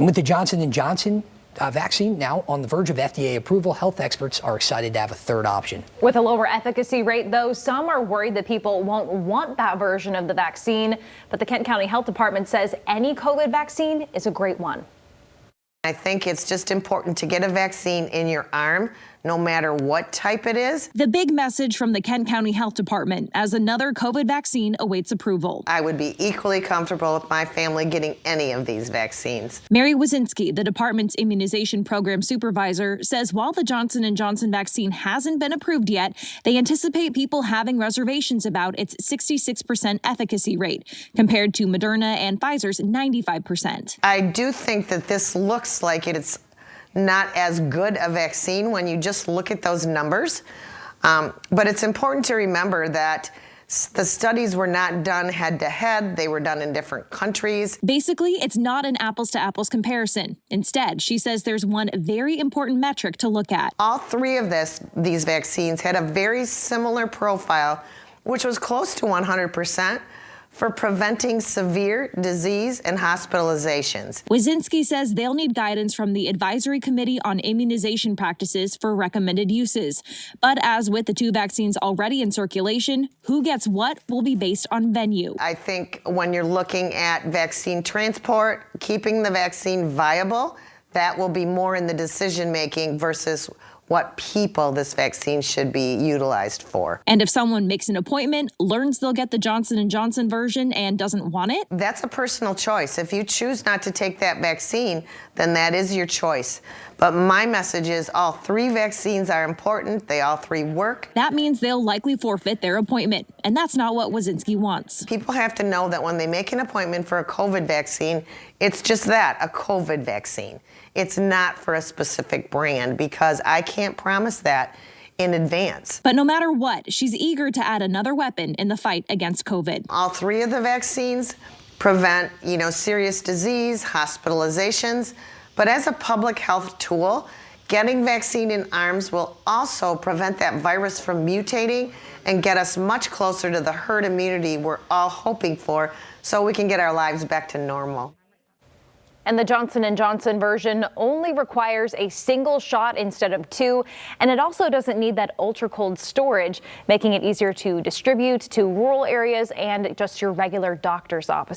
And with the Johnson & Johnson vaccine now on the verge of FDA approval, health experts are excited to have a third option. With a lower efficacy rate, though, some are worried that people won't want that version of the vaccine. But the Kent County Health Department says any COVID vaccine is a great one. I think it's just important to get a vaccine in your arm, no matter what type it is. The big message from the Kent County Health Department as another COVID vaccine awaits approval. I would be equally comfortable with my family getting any of these vaccines. Mary Wazinski, the department's immunization program supervisor, says while the Johnson & Johnson vaccine hasn't been approved yet, they anticipate people having reservations about its 66% efficacy rate compared to Moderna and Pfizer's 95%. I do think that this looks like it's not as good a vaccine when you just look at those numbers. But it's important to remember that the studies were not done head-to-head. They were done in different countries. Basically, it's not an apples-to-apples comparison. Instead, she says there's one very important metric to look at. All three of these vaccines had a very similar profile, which was close to 100%. For preventing severe disease and hospitalizations. Wazinski says they'll need guidance from the Advisory Committee on Immunization Practices for recommended uses. But as with the two vaccines already in circulation, who gets what will be based on venue. I think when you're looking at vaccine transport, keeping the vaccine viable, that will be more in the decision making versus what people this vaccine should be utilized for. And if someone makes an appointment, learns they'll get the Johnson & Johnson version and doesn't want it? That's a personal choice. If you choose not to take that vaccine, then that is your choice. But my message is all three vaccines are important. They all three work. That means they'll likely forfeit their appointment. And that's not what Wazinski wants. People have to know that when they make an appointment for a COVID vaccine, it's just that, a COVID vaccine. It's not for a specific brand because I can't promise that in advance. But no matter what, she's eager to add another weapon in the fight against COVID. All three of the vaccines prevent, serious disease, hospitalizations. But as a public health tool, getting vaccine in arms will also prevent that virus from mutating and get us much closer to the herd immunity we're all hoping for so we can get our lives back to normal. And the Johnson & Johnson version only requires a single shot instead of two, and it also doesn't need that ultra-cold storage, making it easier to distribute to rural areas and just your regular doctor's office.